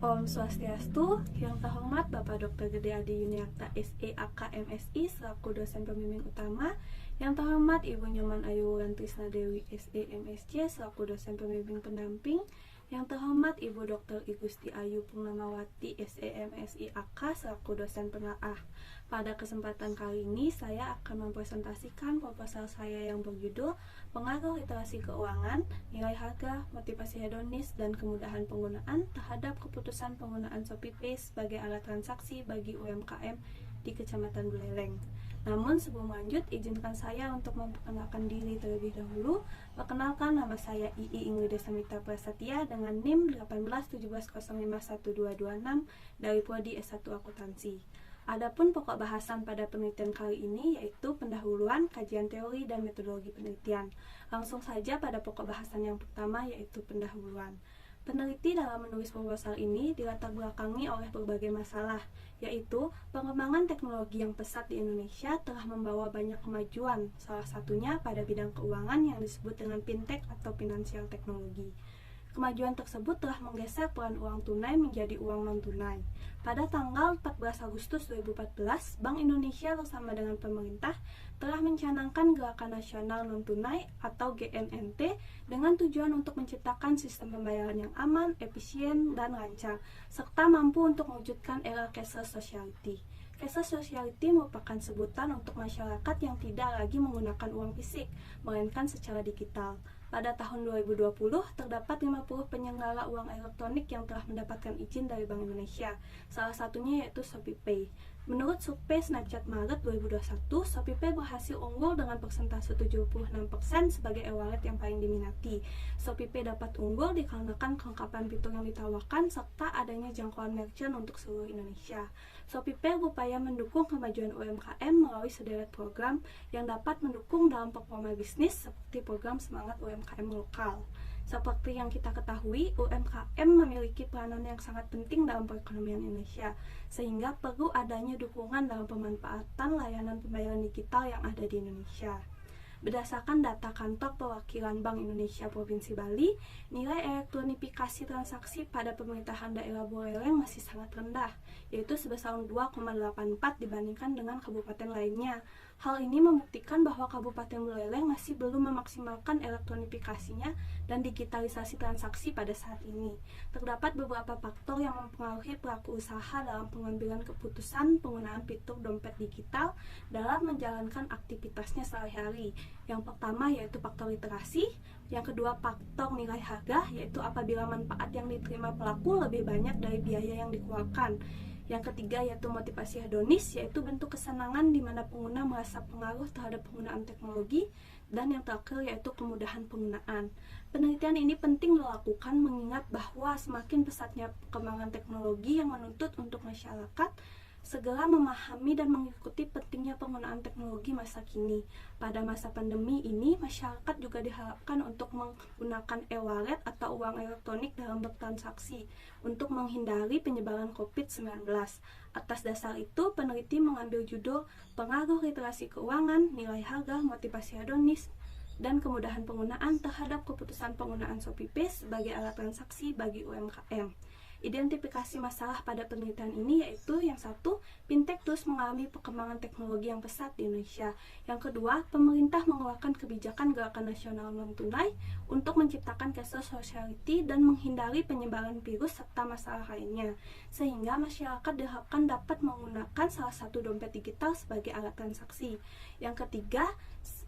Om Swastiastu, yang terhormat Bapak Dr. Gede Adi Yuniarta SE AK MSI selaku dosen pembimbing utama, yang terhormat Ibu Nyoman Ayu Wulan Trisna Dewi SE MSc selaku dosen pembimbing pendamping, yang terhormat Ibu Dr. I Gusti Ayu Purnamawati SE MSI AK selaku dosen penelaah. Pada kesempatan kali ini saya akan mempresentasikan proposal saya yang berjudul Pengaruh Literasi Keuangan, Nilai Harga, Motivasi Hedonis, dan Kemudahan Penggunaan terhadap Keputusan Penggunaan ShopeePay sebagai alat transaksi bagi UMKM di Kecamatan Buleleng. Namun sebelum lanjut, izinkan saya untuk memperkenalkan diri terlebih dahulu. Perkenalkan, nama saya II Ingrida Samita Prasetya dengan NIM 18170512226 dari Prodi S1 Akuntansi. Adapun pokok bahasan pada penelitian kali ini yaitu pendahuluan, kajian teori, dan metodologi penelitian. Langsung saja pada pokok bahasan yang pertama yaitu pendahuluan. Peneliti dalam menulis proposal ini dilatar belakangi oleh berbagai masalah, yaitu pengembangan teknologi yang pesat di Indonesia telah membawa banyak kemajuan, salah satunya pada bidang keuangan yang disebut dengan fintech atau financial technology. Kemajuan tersebut telah menggeser peran uang tunai menjadi uang non-tunai. Pada tanggal 14 Agustus 2014, Bank Indonesia bersama dengan pemerintah telah mencanangkan Gerakan Nasional Non-Tunai atau GNNT dengan tujuan untuk menciptakan sistem pembayaran yang aman, efisien, dan lancar, serta mampu untuk mewujudkan era cashless society. Cashless society merupakan sebutan untuk masyarakat yang tidak lagi menggunakan uang fisik, melainkan secara digital. Pada tahun 2020, terdapat 50 penyelenggara uang elektronik yang telah mendapatkan izin dari Bank Indonesia. Salah satunya yaitu ShopeePay. Menurut survei Snapchat Maret 2021, ShopeePay berhasil unggul dengan persentase 76% sebagai e-wallet yang paling diminati. ShopeePay dapat unggul dikarenakan kelengkapan fitur yang ditawarkan serta adanya jangkauan merchant untuk seluruh Indonesia. ShopeePay berupaya mendukung kemajuan UMKM melalui sederet program yang dapat mendukung dalam performa bisnis seperti program Semangat UMKM Lokal. Seperti yang kita ketahui, UMKM memiliki peranan yang sangat penting dalam perekonomian Indonesia, sehingga perlu adanya dukungan dalam pemanfaatan layanan pembayaran digital yang ada di Indonesia. Berdasarkan data kantor perwakilan Bank Indonesia Provinsi Bali, nilai elektronifikasi transaksi pada pemerintahan daerah Buleleng masih sangat rendah, yaitu sebesar 2,84 dibandingkan dengan kabupaten lainnya. Hal ini membuktikan bahwa Kabupaten Buleleng masih belum memaksimalkan elektronifikasinya dan digitalisasi transaksi pada saat ini. Terdapat beberapa faktor yang mempengaruhi pelaku usaha dalam pengambilan keputusan penggunaan fitur dompet digital dalam menjalankan aktivitasnya sehari-hari. Yang pertama yaitu faktor literasi, yang kedua faktor nilai harga, yaitu apabila manfaat yang diterima pelaku lebih banyak dari biaya yang dikeluarkan. Yang ketiga yaitu motivasi hedonis, yaitu bentuk kesenangan di mana pengguna merasa pengaruh terhadap penggunaan teknologi. Dan yang terakhir yaitu kemudahan penggunaan. Penelitian ini penting dilakukan mengingat bahwa semakin pesatnya perkembangan teknologi yang menuntut untuk masyarakat segera memahami dan mengikuti pentingnya penggunaan teknologi masa kini. Pada masa pandemi ini, masyarakat juga diharapkan untuk menggunakan e-wallet atau uang elektronik dalam bertransaksi untuk menghindari penyebaran COVID-19. Atas dasar itu, peneliti mengambil judul Pengaruh Literasi Keuangan, Nilai Harga, Motivasi Hedonis, dan Kemudahan Penggunaan terhadap Keputusan Penggunaan ShopeePay sebagai alat transaksi bagi UMKM. Identifikasi masalah pada penelitian ini yaitu yang satu, fintech terus mengalami perkembangan teknologi yang pesat di Indonesia. Yang kedua, pemerintah mengeluarkan kebijakan Gerakan Nasional Non-Tunai untuk menciptakan cashless society dan menghindari penyebaran virus serta masalah lainnya, sehingga masyarakat diharapkan dapat menggunakan salah satu dompet digital sebagai alat transaksi. Yang ketiga,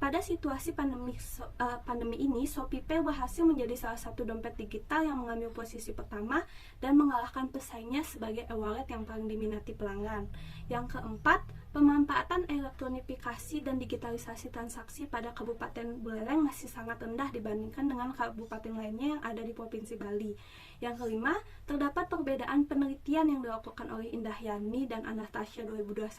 pada situasi pandemi ini, ShopeePay berhasil menjadi salah satu dompet digital yang mengambil posisi pertama dan mengalahkan pesaingnya sebagai e-wallet yang paling diminati pelanggan. Yang keempat, pemanfaatan elektronifikasi dan digitalisasi transaksi pada Kabupaten Buleleng masih sangat rendah dibandingkan dengan kabupaten lainnya yang ada di Provinsi Bali. Yang kelima, terdapat perbedaan penelitian yang dilakukan oleh Indah Yani dan Anastasia 2021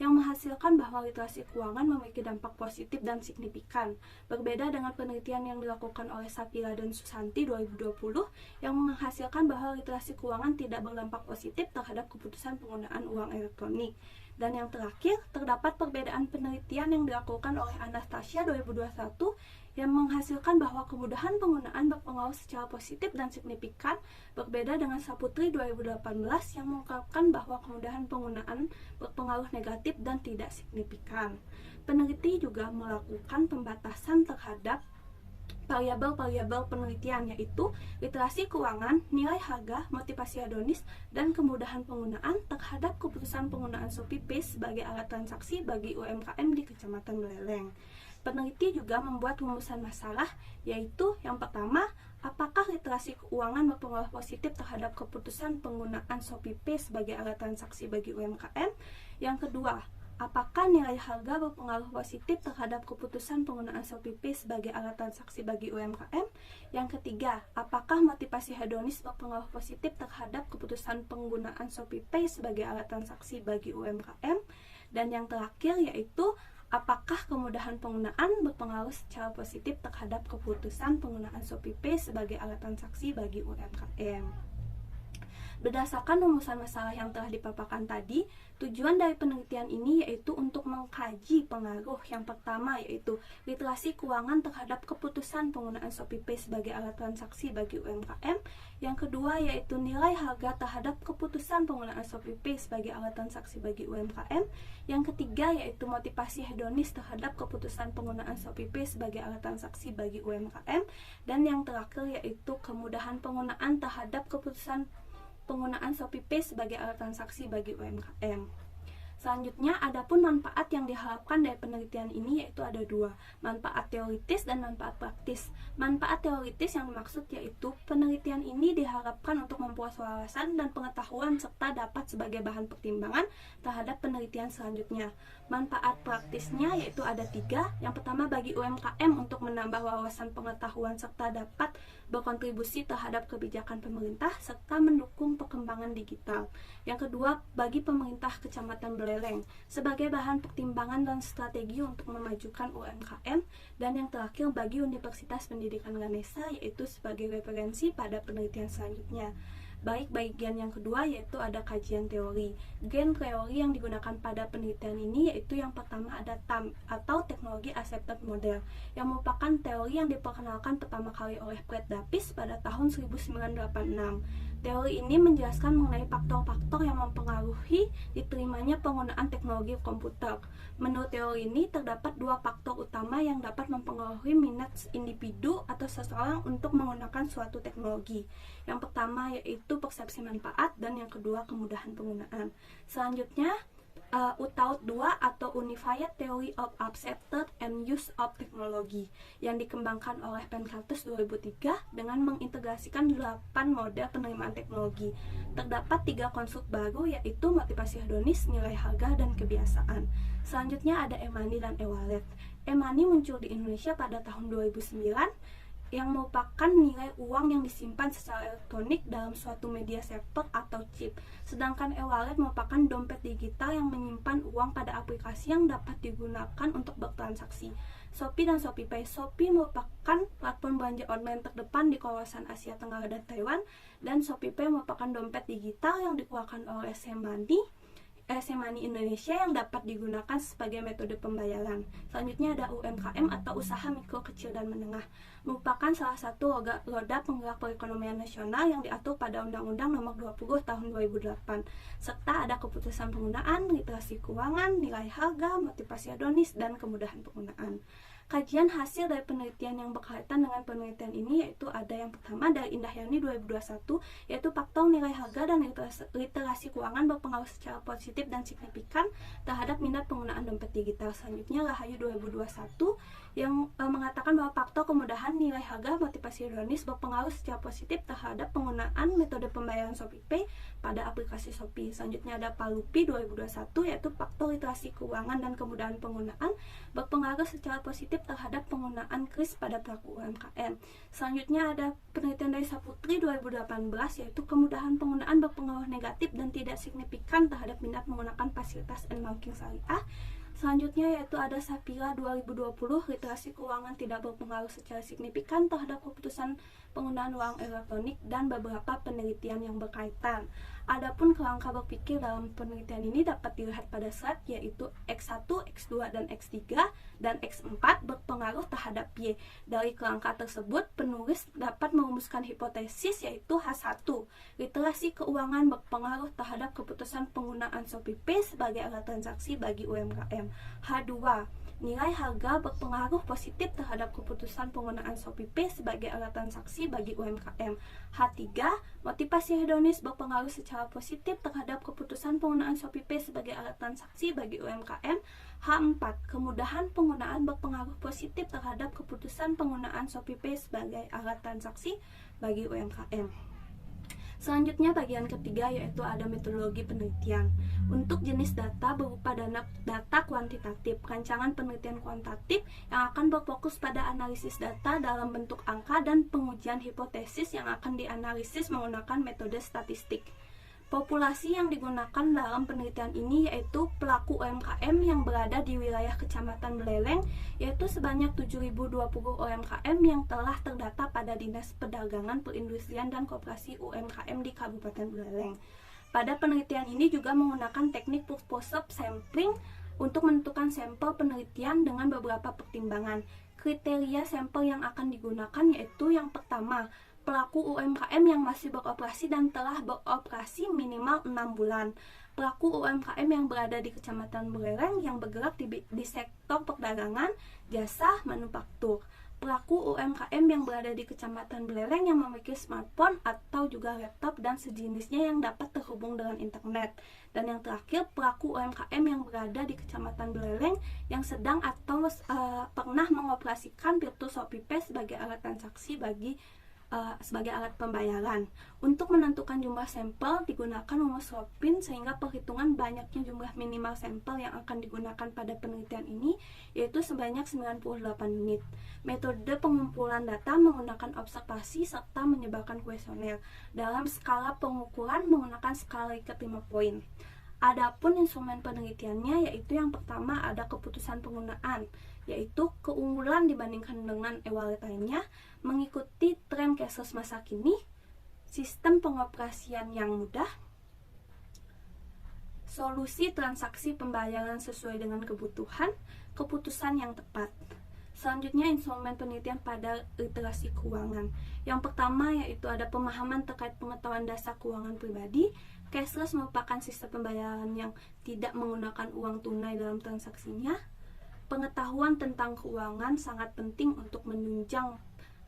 yang menghasilkan bahwa literasi keuangan memiliki dampak positif dan signifikan. Berbeda dengan penelitian yang dilakukan oleh Safira dan Susanti 2020 yang menghasilkan bahwa literasi keuangan tidak berdampak positif terhadap keputusan penggunaan uang elektronik. Dan yang terakhir, terdapat perbedaan penelitian yang dilakukan oleh Anastasia 2021 yang menghasilkan bahwa kemudahan penggunaan berpengaruh secara positif dan signifikan, berbeda dengan Saputri 2018 yang mengungkapkan bahwa kemudahan penggunaan berpengaruh negatif dan tidak signifikan. Peneliti juga melakukan pembatasan terhadap variabel-variabel penelitian, yaitu literasi keuangan, nilai harga, motivasi hedonis, dan kemudahan penggunaan terhadap keputusan penggunaan Shopee Pay sebagai alat transaksi bagi UMKM di Kecamatan Beleleng. Peneliti juga membuat rumusan masalah, yaitu yang pertama, apakah literasi keuangan berpengaruh positif terhadap keputusan penggunaan Shopee Pay sebagai alat transaksi bagi UMKM? Yang kedua, apakah nilai harga berpengaruh positif terhadap keputusan penggunaan Shopee Pay sebagai alat transaksi bagi UMKM? Yang ketiga, apakah motivasi hedonis berpengaruh positif terhadap keputusan penggunaan Shopee Pay sebagai alat transaksi bagi UMKM? Dan yang terakhir yaitu, apakah kemudahan penggunaan berpengaruh secara positif terhadap keputusan penggunaan Shopee Pay sebagai alat transaksi bagi UMKM? Berdasarkan rumusan masalah yang telah dipaparkan tadi, tujuan dari penelitian ini yaitu untuk mengkaji pengaruh yang pertama, yaitu literasi keuangan terhadap keputusan penggunaan Shopee Pay sebagai alat transaksi bagi UMKM. Yang kedua yaitu nilai harga terhadap keputusan penggunaan Shopee Pay sebagai alat transaksi bagi UMKM. Yang ketiga yaitu motivasi hedonis terhadap keputusan penggunaan Shopee Pay sebagai alat transaksi bagi UMKM. Dan yang terakhir yaitu kemudahan penggunaan terhadap keputusan penggunaan Shopee Pay sebagai alat transaksi bagi UMKM. Selanjutnya, adapun manfaat yang diharapkan dari penelitian ini yaitu ada dua, manfaat teoritis dan manfaat praktis. Manfaat teoritis yang dimaksud yaitu penelitian ini diharapkan untuk memperluas wawasan dan pengetahuan serta dapat sebagai bahan pertimbangan terhadap penelitian selanjutnya. Manfaat praktisnya yaitu ada tiga. Yang pertama bagi UMKM untuk menambah wawasan pengetahuan serta dapat berkontribusi terhadap kebijakan pemerintah serta mendukung perkembangan digital. Yang kedua bagi pemerintah Kecamatan Beleleng sebagai bahan pertimbangan dan strategi untuk memajukan UMKM. Dan yang terakhir bagi Universitas Pendidikan Ganesha yaitu sebagai referensi pada penelitian selanjutnya. Baik, bagian yang kedua yaitu ada kajian teori. Gen teori yang digunakan pada penelitian ini yaitu yang pertama ada TAM atau Teknologi Accepted Model yang merupakan teori yang diperkenalkan pertama kali oleh Fred Dapis pada tahun 1986. Teori ini menjelaskan mengenai faktor-faktor yang mempengaruhi diterimanya penggunaan teknologi komputer. Menurut teori ini, terdapat dua faktor utama yang dapat mempengaruhi minat individu atau seseorang untuk menggunakan suatu teknologi. Yang pertama yaitu persepsi manfaat dan yang kedua kemudahan penggunaan. Selanjutnya, UTAUT 2 atau Unified Theory of Accepted and Use of Technology yang dikembangkan oleh Penkartus 2003 dengan mengintegrasikan 8 model penerimaan teknologi. Terdapat 3 konstruk baru yaitu motivasi hedonis, nilai harga, dan kebiasaan. Selanjutnya ada e-money dan e-wallet. E-money muncul di Indonesia pada tahun 2009 yang merupakan nilai uang yang disimpan secara elektronik dalam suatu media server atau chip. Sedangkan e-wallet merupakan dompet digital yang menyimpan uang pada aplikasi yang dapat digunakan untuk bertransaksi. Shopee dan Shopee Pay. Shopee merupakan platform belanja online terdepan di kawasan Asia Tenggara dan Taiwan, dan Shopee Pay merupakan dompet digital yang dikeluarkan oleh SeaMoney Indonesia yang dapat digunakan sebagai metode pembayaran. Selanjutnya ada UMKM atau usaha mikro, kecil, dan menengah. Merupakan salah satu roda penggerak perekonomian nasional yang diatur pada Undang-Undang Nomor 20 Tahun 2008. Serta ada keputusan penggunaan, literasi keuangan, nilai harga, motivasi hedonis, dan kemudahan penggunaan. Kajian hasil dari penelitian yang berkaitan dengan penelitian ini yaitu ada yang pertama dari Indahyani 2021 yaitu faktor nilai harga dan literasi keuangan berpengaruh secara positif dan signifikan terhadap minat penggunaan dompet digital. Selanjutnya Rahayu 2021 yang mengatakan bahwa faktor kemudahan, nilai harga, motivasi hedonis berpengaruh secara positif terhadap penggunaan metode pembayaran Shopee Pay pada aplikasi Shopee. Selanjutnya ada Palupi 2021 yaitu faktor literasi keuangan dan kemudahan penggunaan berpengaruh secara positif terhadap penggunaan kris pada pelaku UMKM. Selanjutnya ada penelitian dari Saputri 2018 yaitu kemudahan penggunaan berpengaruh negatif dan tidak signifikan terhadap minat menggunakan fasilitas e-banking syariah. Selanjutnya yaitu ada Sapira 2020, literasi keuangan tidak berpengaruh secara signifikan terhadap keputusan penggunaan uang elektronik, dan beberapa penelitian yang berkaitan. Adapun kerangka berpikir dalam penelitian ini dapat dilihat pada slide, yaitu X1, X2, dan X3, dan X4 berpengaruh terhadap Y. Dari kerangka tersebut, penulis dapat merumuskan hipotesis, yaitu H1, literasi keuangan berpengaruh terhadap keputusan penggunaan ShopeePay sebagai alat transaksi bagi UMKM. H2, nilai harga berpengaruh positif terhadap keputusan penggunaan ShopeePay sebagai alat transaksi bagi UMKM. H3, motivasi hedonis berpengaruh secara positif terhadap keputusan penggunaan ShopeePay sebagai alat transaksi bagi UMKM. H4, kemudahan penggunaan berpengaruh positif terhadap keputusan penggunaan ShopeePay sebagai alat transaksi bagi UMKM. Selanjutnya bagian ketiga, yaitu ada metodologi penelitian. Untuk jenis data berupa data kuantitatif, rancangan penelitian kuantitatif yang akan berfokus pada analisis data dalam bentuk angka dan pengujian hipotesis yang akan dianalisis menggunakan metode statistik. Populasi yang digunakan dalam penelitian ini yaitu pelaku UMKM yang berada di wilayah Kecamatan Beleleng, yaitu sebanyak 7.020 UMKM yang telah terdata pada Dinas Perdagangan, Perindustrian, dan Koperasi UMKM di Kabupaten Beleleng. Pada penelitian ini juga menggunakan teknik purpose sampling untuk menentukan sampel penelitian dengan beberapa pertimbangan. Kriteria sampel yang akan digunakan yaitu yang pertama, pelaku UMKM yang masih beroperasi dan telah beroperasi minimal 6 bulan. Pelaku UMKM yang berada di Kecamatan Beleleng yang bergerak di sektor perdagangan, jasa, manufaktur. Pelaku UMKM yang berada di Kecamatan Beleleng yang memiliki smartphone atau juga laptop dan sejenisnya yang dapat terhubung dengan internet. Dan yang terakhir, pelaku UMKM yang berada di Kecamatan Beleleng yang sedang atau pernah mengoperasikan fitur ShopeePay sebagai alat transaksi sebagai alat pembayaran. Untuk menentukan jumlah sampel digunakan rumus Lopin, sehingga perhitungan banyaknya jumlah minimal sampel yang akan digunakan pada penelitian ini yaitu sebanyak 98 unit. Metode pengumpulan data menggunakan observasi serta menyebarkan kuesioner dalam skala pengukuran menggunakan skala Likert 5 poin. Adapun instrumen penelitiannya yaitu yang pertama ada keputusan penggunaan, yaitu keunggulan dibandingkan dengan e-wallet lainnya, mengikuti tren cashless masa kini, sistem pengoperasian yang mudah, solusi transaksi pembayaran sesuai dengan kebutuhan, keputusan yang tepat. Selanjutnya instrumen penelitian pada literasi keuangan. Yang pertama yaitu ada pemahaman terkait pengetahuan dasar keuangan pribadi. Cashless merupakan sistem pembayaran yang tidak menggunakan uang tunai dalam transaksinya. Pengetahuan tentang keuangan sangat penting untuk menunjang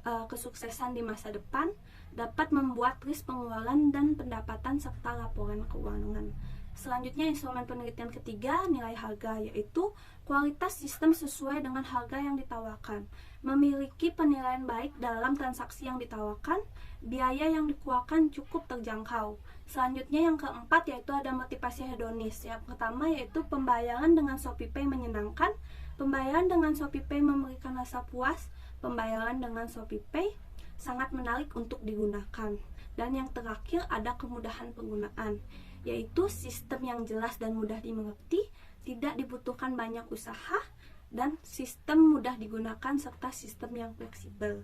kesuksesan di masa depan, dapat membuat list pengeluaran dan pendapatan serta laporan keuangan. Selanjutnya instrumen penelitian ketiga, nilai harga, yaitu kualitas sistem sesuai dengan harga yang ditawarkan, memiliki penilaian baik dalam transaksi yang ditawarkan, biaya yang dikeluarkan cukup terjangkau. Selanjutnya yang keempat yaitu ada motivasi hedonis. Yang pertama yaitu pembayaran dengan ShopeePay menyenangkan, pembayaran dengan ShopeePay memberikan rasa puas, pembayaran dengan ShopeePay sangat menarik untuk digunakan. Dan yang terakhir ada kemudahan penggunaan, yaitu sistem yang jelas dan mudah dimengerti, tidak dibutuhkan banyak usaha, dan sistem mudah digunakan serta sistem yang fleksibel.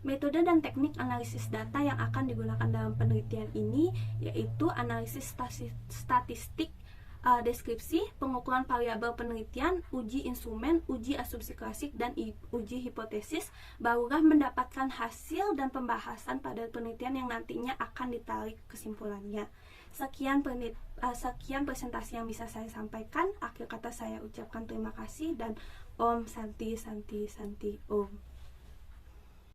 Metode dan teknik analisis data yang akan digunakan dalam penelitian ini yaitu analisis statistik, deskripsi, pengukuran variabel penelitian, uji instrumen, uji asumsi klasik, dan uji hipotesis, barulah mendapatkan hasil dan pembahasan pada penelitian yang nantinya akan ditarik kesimpulannya. Sekian presentasi yang bisa saya sampaikan. Akhir kata saya ucapkan terima kasih dan Om Santi Santi Santi Om.